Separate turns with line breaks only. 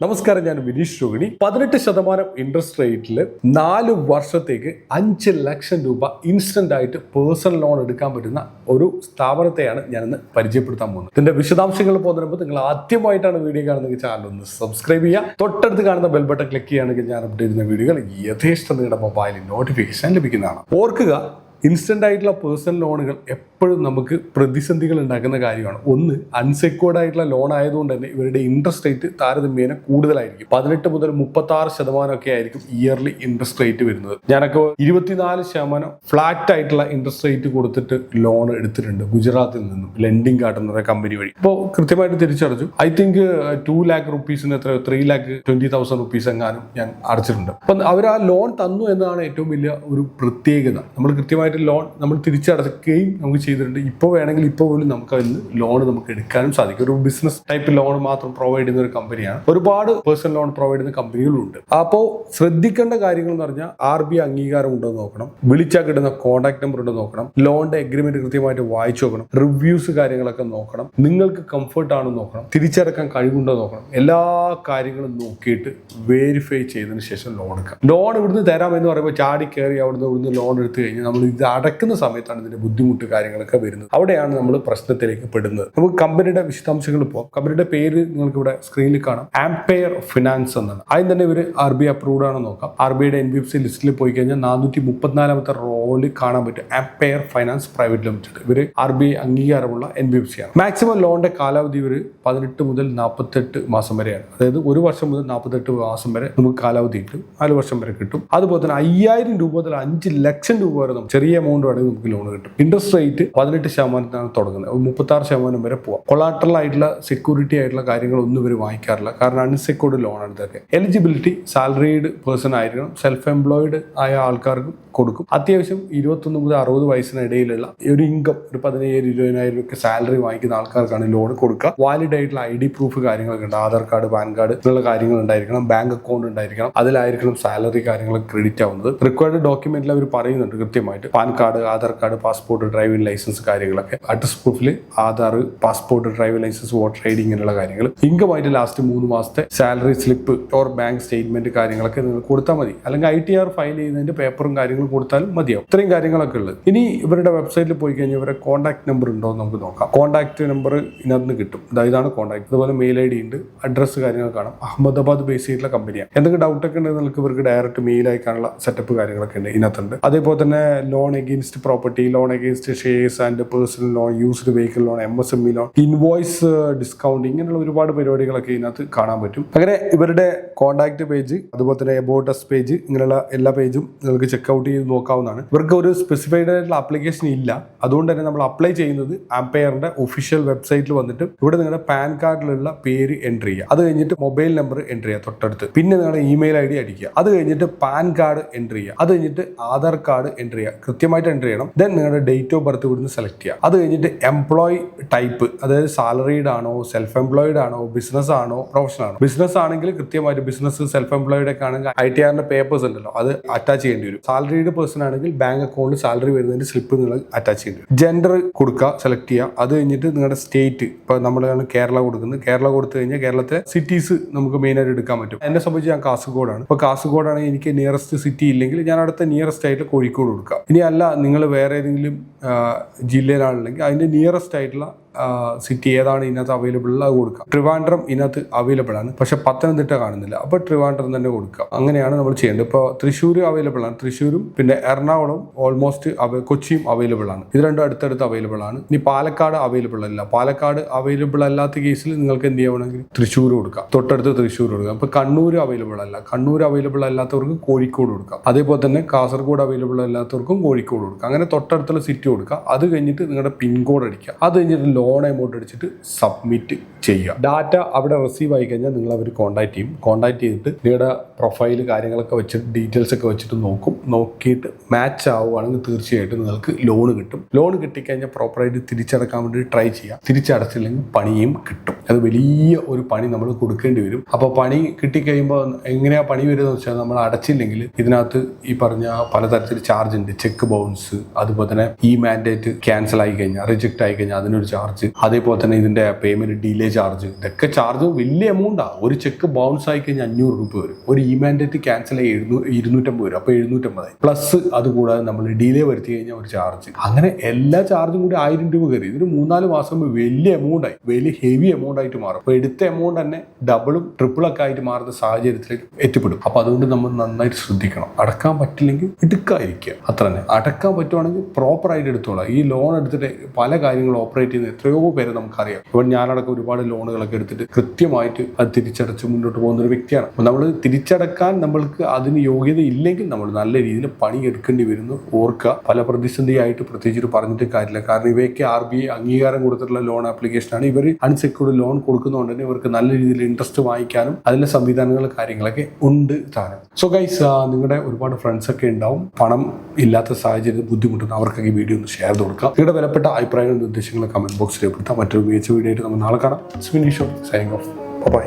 നമസ്കാരം, ഞാൻ വിനീഷ് രോഹിണി. 18% ഇൻട്രസ്റ്റ് റേറ്റിൽ 4 വർഷത്തേക്ക് 5 ലക്ഷം രൂപ ഇൻസ്റ്റന്റ് ആയിട്ട് പേഴ്സണൽ ലോൺ എടുക്കാൻ പറ്റുന്ന ഒരു സ്ഥാപനത്തെയാണ് ഞാനിന്ന് പരിചയപ്പെടുത്താൻ പോകുന്നത്. ഇതിന്റെ വിശദാംശങ്ങൾ പോകുന്നതിന് മുമ്പ് നിങ്ങൾ ആദ്യമായിട്ടാണ് വീഡിയോ കാണുന്നെങ്കിൽ ചാനൽ ഒന്ന് സബ്സ്ക്രൈബ് ചെയ്യുക. തൊട്ടടുത്ത് കാണുന്ന ബെൽ ബട്ടൺ ക്ലിക്ക് ചെയ്യുകയാണെങ്കിൽ ഞാൻ അപ്ഡേറ്റ് ചെയ്യുന്ന വീഡിയോകൾ യഥേഷ്ടം നിങ്ങളുടെ മൊബൈലിൽ നോട്ടിഫിക്കേഷൻ ലഭിക്കുന്നതാണ്. ഓർക്കുക, ഇൻസ്റ്റന്റ് ആയിട്ടുള്ള പേഴ്സണൽ ലോണുകൾ എപ്പോഴും നമുക്ക് പ്രതിസന്ധികൾ ഉണ്ടാക്കുന്ന കാര്യമാണ്. ഒന്ന്, അൺസെക്യൂർഡ് ആയിട്ടുള്ള ലോൺ ആയതുകൊണ്ട് തന്നെ ഇവരുടെ ഇൻട്രസ്റ്റ് റേറ്റ് താരതമ്യേന കൂടുതലായിരിക്കും. 18 മുതൽ 36% ഒക്കെ ആയിരിക്കും ഇയർലി ഇൻട്രസ്റ്റ് റേറ്റ് വരുന്നത്. ഞാനൊക്കെ 24% ഫ്ലാറ്റ് ആയിട്ടുള്ള ഇൻട്രസ്റ്റ് റേറ്റ് കൊടുത്തിട്ട് ലോൺ എടുത്തിട്ടുണ്ട് ഗുജറാത്തിൽ നിന്നും, ലെൻഡിങ് കാർഡ് എന്ന കമ്പനി വഴി. ഇപ്പോൾ കൃത്യമായിട്ട് തിരിച്ചടച്ചു. ഐ തിങ്ക് 2 lakh rupees എത്രയോ 3,20,000 rupees എങ്ങാനും ഞാൻ അടച്ചിട്ടുണ്ട്. അപ്പം അവർ ആ ലോൺ തന്നു എന്നതാണ് ഏറ്റവും വലിയ ഒരു പ്രത്യേകത. നമ്മൾ കൃത്യമായിട്ട് ലോൺ നമ്മൾ തിരിച്ചടക്കുകയും നമുക്ക് ചെയ്തിട്ടുണ്ട്. ഇപ്പോൾ വേണമെങ്കിൽ ഇപ്പോൾ പോലും നമുക്ക് അതിൽ ലോൺ നമുക്ക് എടുക്കാനും സാധിക്കും. ഒരു ബിസിനസ് ടൈപ്പ് ലോൺ മാത്രം പ്രൊവൈഡ് ചെയ്യുന്ന ഒരു കമ്പനിയാണ്. ഒരുപാട് പേഴ്സണൽ ലോൺ പ്രൊവൈഡ് ചെയ്യുന്ന കമ്പനികളുണ്ട്. അപ്പോൾ ശ്രദ്ധിക്കേണ്ട കാര്യങ്ങൾ എന്ന് പറഞ്ഞാൽ RBI അംഗീകാരം ഉണ്ടോ എന്ന് നോക്കണം, വിളിച്ചാൽ കിട്ടുന്ന കോൺടാക്ട് നമ്പർ ഉണ്ടോ നോക്കണം, ലോണിന്റെ എഗ്രിമെന്റ് കൃത്യമായിട്ട് വായിച്ചു നോക്കണം, റിവ്യൂസ് കാര്യങ്ങളൊക്കെ നോക്കണം, നിങ്ങൾക്ക് കംഫർട്ട് ആണെന്ന് നോക്കണം, തിരിച്ചടക്കാൻ കഴിവുണ്ടോ നോക്കണം. എല്ലാ കാര്യങ്ങളും നോക്കിയിട്ട് വെരിഫൈ ചെയ്തതിന് ശേഷം ലോൺ എടുക്കാം. ലോൺ ഇവിടുന്ന് തരാമെന്ന് പറയുമ്പോൾ ചാടി കയറി ഇവിടുന്ന് ലോൺ എടുത്തു കഴിഞ്ഞാൽ നമ്മൾ ഇത് അടക്കുന്ന സമയത്താണ് ഇതിന്റെ ബുദ്ധിമുട്ട് കാര്യങ്ങളൊക്കെ വരുന്നത്. അവിടെയാണ് നമ്മൾ പ്രശ്നത്തിലേക്ക് പെടുന്നത്. നമുക്ക് കമ്പനിയുടെ വിശദാംശങ്ങൾ പോകാം. കമ്പനിയുടെ പേര് നിങ്ങൾക്ക് ഇവിടെ സ്ക്രീനിൽ കാണാം. ആംപെയർ ഫിനാൻസ് എന്നാണ്. ആദ്യം തന്നെ ഇവർ RBI അപ്രൂവ്ഡ് ആണെന്ന് നോക്കാം. RBIയുടെ NBFC ലിസ്റ്റിൽ പോയി കഴിഞ്ഞാൽ 434ാമത്തെ റോളിൽ കാണാൻ പറ്റും ആംപെയർ ഫൈനാൻസ് പ്രൈവറ്റ് ലിമിറ്റഡ്. ഇവർ RBI അംഗീകാരമുള്ള NBFC ആണ്. മാക്സിമം ലോണിന്റെ കാലാവധി ഇവർ 18 മുതൽ 48 മാസം വരെയാണ്. അതായത് 1 വർഷം മുതൽ 48 മാസം വരെ നമുക്ക് കാലാവധി കിട്ടും. 4 വർഷം വരെ കിട്ടും. അതുപോലെ തന്നെ 5,000 രൂപ മുതൽ 5 ലക്ഷം രൂപ വരെ ചെറിയ എമൗണ്ട് വേണമെങ്കിൽ നമുക്ക് ലോൺ കിട്ടും. ഇൻട്രസ്റ്റ് റേറ്റ് 18% തുടങ്ങുന്നത്, 36% വരെ പോവാം. കൊളാട്രൽ ആയിട്ടുള്ള സെക്യൂരിറ്റി ആയിട്ടുള്ള കാര്യങ്ങളൊന്നും ഇവർ വാങ്ങിക്കാറില്ല. കാരണം അൺസെക്യൂർഡ് ലോൺ ആണ് ഇതൊക്കെ. എലിജിബിലിറ്റി സാലറീഡ് പേഴ്സൺ ആയിരിക്കണം. സെൽഫ് എംപ്ലോയിഡ് ആയ ആൾക്കാർക്ക് കൊടുക്കും. അത്യാവശ്യം 21 മുതൽ 60 വയസ്സിനിടയിലുള്ള ഒരു ഇൻകം, ഒരു 15,000-20,000 ഒക്കെ സാലറി വാങ്ങിക്കുന്ന ആൾക്കാർക്കാണ് ലോൺ കൊടുക്കുക. വാലിഡ് ആയിട്ടുള്ള ID പ്രൂഫ് കാര്യങ്ങളൊക്കെ ഉണ്ട്. ആധാർ കാർഡ്, പാൻ കാർഡ് എന്നുള്ള കാര്യങ്ങൾ ഉണ്ടായിരിക്കണം. ബാങ്ക് അക്കൗണ്ട് ഉണ്ടായിരിക്കണം. അതിലായിരിക്കണം സാലറി കാര്യങ്ങളൊക്കെ ക്രെഡിറ്റ് ആവുന്നത്. റിക്വയർഡ് ഡോക്യുമെന്റിൽ അവർ പറയുന്നുണ്ട് കൃത്യമായിട്ട്. PAN card, Aadhaar card, passport, driving licence കാര്യങ്ങളൊക്കെ. അഡ്രസ് പ്രൂഫിൽ Aadhaar, passport, driving licence, voter ID ഇങ്ങനെയുള്ള കാര്യങ്ങൾ. ഇൻകം ആയിട്ട് ലാസ്റ്റ് 3 മാസത്തെ salary slip or bank statement കാര്യങ്ങളൊക്കെ നിങ്ങൾ കൊടുത്താൽ മതി. അല്ലെങ്കിൽ ITR ഫയൽ ചെയ്യുന്നതിന്റെ പേപ്പറും കാര്യങ്ങളും കൊടുത്താലും മതിയാവും. ഇത്രയും കാര്യങ്ങളൊക്കെ ഉള്ളത്. ഇനി ഇവരുടെ വെബ്സൈറ്റിൽ പോയി കഴിഞ്ഞാൽ ഇവരുടെ കോൺടാക്ട് നമ്പർ ഉണ്ടോ എന്ന് നമുക്ക് നോക്കാം. കോൺടാക്ട് നമ്പർ ഇതിനകത്ത് കിട്ടും. ഇതാണ് കോൺടാക്ട്. അതുപോലെ മെയിൽ ID ഉണ്ട്, അഡ്രസ്സ് കാര്യങ്ങൾ കാണാം. അഹമ്മദാബാദ് ബേസ് ചെയ്തിട്ടുള്ള കമ്പനിയാണ്. എന്തെങ്കിലും ഡൗട്ട് ഒക്കെ ഉണ്ടെങ്കിൽ നിങ്ങൾക്ക് ഇവർക്ക് ഡയറക്റ്റ് മെയിൽ അയക്കാനുള്ള സെറ്റപ്പ് കാര്യങ്ങളൊക്കെ ഉണ്ട് ഇതിനകത്തുണ്ട്. അതേപോലെ തന്നെ loan against property, loan against shares and personal loan, used vehicle loan, MSME loan, invoice discount, ഇങ്ങനെയുള്ള ഒരുപാട് പരിപാടികളൊക്കെ ഇതിനകത്ത് കാണാൻ പറ്റും. അങ്ങനെ ഇവരുടെ കോൺടാക്ട് പേജ്, അതുപോലെ തന്നെ എബൌട്ട് അസ് പേജ്, ഇങ്ങനെയുള്ള എല്ലാ പേജും നിങ്ങൾക്ക് ചെക്ക്ഔട്ട് ചെയ്ത് നോക്കാവുന്നതാണ്. ഇവർക്ക് ഒരു സ്പെസിഫൈഡ് ആയിട്ടുള്ള ആപ്ലിക്കേഷൻ ഇല്ല. അതുകൊണ്ട് തന്നെ നമ്മൾ അപ്ലൈ ചെയ്യുന്നത് ആംപെയറിന്റെ ഒഫീഷ്യൽ വെബ്സൈറ്റിൽ വന്നിട്ട് ഇവിടെ നിങ്ങളുടെ പാൻ കാർഡിലുള്ള പേര് എൻട്രി ചെയ്യുക. അത് കഴിഞ്ഞിട്ട് മൊബൈൽ നമ്പർ എൻട്രി ചെയ്യുക തൊട്ടടുത്ത്. പിന്നെ നിങ്ങളുടെ ഇമെയിൽ ID അടിക്കുക. അത് കഴിഞ്ഞിട്ട് പാൻ കാർഡ് എൻട്രി ചെയ്യുക. അത് കഴിഞ്ഞിട്ട് ആധാർ കാർഡ് എൻട്രി ചെയ്യുക. കൃത്യമായിട്ട് എൻട്രി ചെയ്യണം. ദെൻ നിങ്ങളുടെ ഡേറ്റ് ഓഫ് ബർത്ത് ഇവിടുന്ന് സെലക്ട് ചെയ്യുക. അത് കഴിഞ്ഞിട്ട് എംപ്ലോയ് ടൈപ്പ്, അതായത് സാലറീഡ് ആണോ, സെൽഫ് എംപ്ലോയിഡ് ആണോ, ബിസിനസ് ആണോ, പ്രൊഫഷണൽ ആണോ. ബിസിനസ് ആണെങ്കിൽ കൃത്യമായിട്ട് ബിസിനസ്, സെൽഫ് എംപ്ലോയിഡ് ഒക്കെ ആണെങ്കിൽ ITRന്റെ പേപ്പേഴ്സ് ഉണ്ടല്ലോ അത് അറ്റാച്ച് ചെയ്യേണ്ടി വരും. സാലറീഡ് പേഴ്സൺ ആണെങ്കിൽ ബാങ്ക് അക്കൗണ്ടിൽ സാലറി വരുന്നതിന്റെ സ്ലിപ്പ് നിങ്ങൾ അറ്റാച്ച് ചെയ്യേണ്ടി വരും. ജെൻഡർ കൊടുക്കുക, സെലക്ട് ചെയ്യുക. അത് കഴിഞ്ഞിട്ട് നിങ്ങളുടെ സ്റ്റേറ്റ്, ഇപ്പൊ നമ്മളാണ് കേരള കൊടുക്കുന്നത്. കേരള കൊടുത്തു കഴിഞ്ഞാൽ കേരളത്തിലെ സിറ്റീസ് നമുക്ക് മെയിൻ ആയിട്ട് എടുക്കാൻ പറ്റും. എന്നെ സംബന്ധിച്ച് ഞാൻ കാസർഗോഡാണ്. ഇപ്പൊ കാസർഗോഡാണെങ്കിൽ എനിക്ക് നിയറസ്റ്റ് സിറ്റി ഇല്ലെങ്കിൽ ഞാൻ അടുത്ത നിയറസ്റ്റ് ആയിട്ട് കോഴിക്കോട് കൊടുക്കാം. ഇനി അല്ല നിങ്ങൾ വേറെ ഏതെങ്കിലും ജില്ലയിലാണെങ്കിൽ അതിന്റെ നിയറസ്റ്റ് ആയിട്ടുള്ള സിറ്റി ഏതാണ് ഇതിനകത്ത് അവൈലബിൾ അത് കൊടുക്കാം. ട്രിവാൻഡ്രം ഇതിനകത്ത് അവൈലബിൾ ആണ്, പക്ഷെ പത്തനംതിട്ട കാണുന്നില്ല. അപ്പൊ ട്രിവാൻഡ്രം തന്നെ കൊടുക്കാം. അങ്ങനെയാണ് നമ്മൾ ചെയ്യേണ്ടത്. ഇപ്പോൾ തൃശ്ശൂർ അവൈലബിൾ ആണ്. തൃശ്ശൂരും പിന്നെ എറണാകുളം ഓൾമോസ്റ്റ് കൊച്ചിയും അവൈലബിൾ ആണ്. ഇത് രണ്ടും അടുത്തടുത്ത് അവൈലബിൾ ആണ്. ഇനി പാലക്കാട് അവൈലബിൾ അല്ല. പാലക്കാട് അവൈലബിൾ അല്ലാത്ത കേസിൽ നിങ്ങൾക്ക് എന്ത് ചെയ്യണമെങ്കിൽ തൃശ്ശൂർ കൊടുക്കാം. തൊട്ടടുത്ത് തൃശ്ശൂർ കൊടുക്കാം. ഇപ്പൊ കണ്ണൂർ അവൈലബിൾ അല്ല. കണ്ണൂർ അവൈലബിൾ അല്ലാത്തവർക്ക് കോഴിക്കോട് കൊടുക്കാം. അതേപോലെ തന്നെ കാസർഗോഡ് അവൈലബിൾ അല്ലാത്തവർക്കും കോഴിക്കോട് കൊടുക്കാം. അങ്ങനെ തൊട്ടടുത്തുള്ള സിറ്റി കൊടുക്കാം. അത് കഴിഞ്ഞിട്ട് നിങ്ങളുടെ പിൻകോഡ് അടിക്കുക. അത് കഴിഞ്ഞിട്ട് ലോൺ എമൗണ്ട് അടിച്ചിട്ട് സബ്മിറ്റ് ചെയ്യുക. ഡാറ്റ അവിടെ റിസീവ് ആയി കഴിഞ്ഞാൽ നിങ്ങൾ അവർ കോൺടാക്ട് ചെയ്യും. കോൺടാക്ട് ചെയ്തിട്ട് നിങ്ങളുടെ പ്രൊഫൈൽ കാര്യങ്ങളൊക്കെ വെച്ചിട്ട് ഡീറ്റെയിൽസ് ഒക്കെ വെച്ചിട്ട് നോക്കും. നോക്കിയിട്ട് മാച്ച് ആവുകയാണെങ്കിൽ തീർച്ചയായിട്ടും നിങ്ങൾക്ക് ലോൺ കിട്ടും. ലോൺ കിട്ടിക്കഴിഞ്ഞാൽ പ്രോപ്പറായിട്ട് തിരിച്ചടക്കാൻ വേണ്ടി ട്രൈ ചെയ്യാം. തിരിച്ചടച്ചില്ലെങ്കിൽ പണിയും കിട്ടും. അത് വലിയ ഒരു പണി നമ്മൾ കൊടുക്കേണ്ടി വരും. അപ്പോൾ പണി കിട്ടിക്കഴിയുമ്പോൾ എങ്ങനെയാ പണി വരുന്നത് വെച്ചാൽ നമ്മൾ അടച്ചില്ലെങ്കിൽ ഇതിനകത്ത് ഈ പറഞ്ഞ പലതരത്തിൽ ചാർജ് ഉണ്ട്. ചെക്ക് ബൗൺസ്, അതുപോലെ തന്നെ ഈ മാൻഡേറ്റ് ക്യാൻസൽ ആയി കഴിഞ്ഞാൽ, റിജക്ട് ആയി കഴിഞ്ഞാൽ അതിനൊരു ചാർജ് ചാർജ്, അതേപോലെ തന്നെ ഇതിന്റെ പേയ്മെന്റ് ഡിലേ ചാർജ്, ഇതൊക്കെ ചാർജ് വലിയ എമൗണ്ടാണ്. ഒരു ചെക്ക് ബൗൺസ് ആയി കഴിഞ്ഞാൽ 500 രൂപ വരും. ഒരു ഇമാൻഡേറ്റ് ക്യാൻസൽ ആയി 250 വരും. അപ്പോൾ 750 പ്ലസ് അതുകൂടാതെ നമ്മൾ ഡിലേ വരുത്തി കഴിഞ്ഞാൽ ഒരു ചാർജ്, അങ്ങനെ എല്ലാ ചാർജും കൂടി 1000 രൂപ കയറി. ഇതിന് 3-4 മാസം വലിയ എമൗണ്ട് ആയി, വലിയ ഹെവി എമൗണ്ട് ആയിട്ട് മാറും. അപ്പോൾ എടുത്ത എമൗണ്ട് തന്നെ ഡബിളും ട്രിപ്പിളൊക്കെ ആയിട്ട് മാറുന്ന സാഹചര്യത്തിലേക്ക് എത്തിപ്പെടും. അപ്പോൾ അതുകൊണ്ട് നമ്മൾ നന്നായിട്ട് ശ്രദ്ധിക്കണം. അടക്കാൻ പറ്റില്ലെങ്കിൽ എടുക്കാതിരിക്കുക, അത്ര തന്നെ. അടക്കാൻ പറ്റുവാണെങ്കിൽ പ്രോപ്പർ ആയിട്ട് എടുത്തോളാം. ഈ ലോൺ എടുത്തിട്ട് പല കാര്യങ്ങളും ഓപ്പറേറ്റ് ചെയ്യുന്ന എത്രയോ പേര് നമുക്കറിയാം. ഇപ്പോൾ ഞാനടക്കം ഒരുപാട് ലോണുകളൊക്കെ എടുത്തിട്ട് കൃത്യമായിട്ട് അത് തിരിച്ചടച്ച് മുന്നോട്ട് പോകുന്ന ഒരു വ്യക്തിയാണ്. അപ്പോൾ നമ്മൾ തിരിച്ചടക്കാൻ നമ്മൾക്ക് അതിന് യോഗ്യത ഇല്ലെങ്കിൽ നമ്മൾ നല്ല രീതിയിൽ പണി എടുക്കേണ്ടി വരുന്നു. ഓർക്കുക, പല പ്രതിസന്ധിയായിട്ട് പ്രത്യേകിച്ച് പറഞ്ഞിട്ട് കാര്യമില്ല. കാരണം ഇവയ്ക്ക് RBI അംഗീകാരം കൊടുത്തിട്ടുള്ള ലോൺ ആപ്ലിക്കേഷനാണ്. ഇവർ അൺസെക്യൂർഡ് ലോൺ കൊടുക്കുന്നതുകൊണ്ട് തന്നെ ഇവർക്ക് നല്ല രീതിയിൽ ഇൻട്രസ്റ്റ് വാങ്ങിക്കാനും അതിലെ സംവിധാനങ്ങൾ കാര്യങ്ങളൊക്കെ ഉണ്ട് താനും. സോ ഗൈസ്, നിങ്ങളുടെ ഒരുപാട് ഫ്രണ്ട്സ് ഒക്കെ ഉണ്ടാവും പണം ഇല്ലാത്ത സാഹചര്യത്തിൽ ബുദ്ധിമുട്ടുന്ന, അവർക്കൊക്കെ ഈ വീഡിയോ ഒന്ന് ഷെയർ ചെയ്ത് കൊടുക്കാം. നിങ്ങളുടെ വിലപ്പെട്ട അഭിപ്രായങ്ങളും നിർദ്ദേശങ്ങളും കമന്റ് ബോക്സിൽ രേഖപ്പെടുത്താം. മറ്റൊരു മികച്ച വീഡിയോ ആയിട്ട് നമ്മൾ നാളെ കാണാം. Signing off. ബൈ.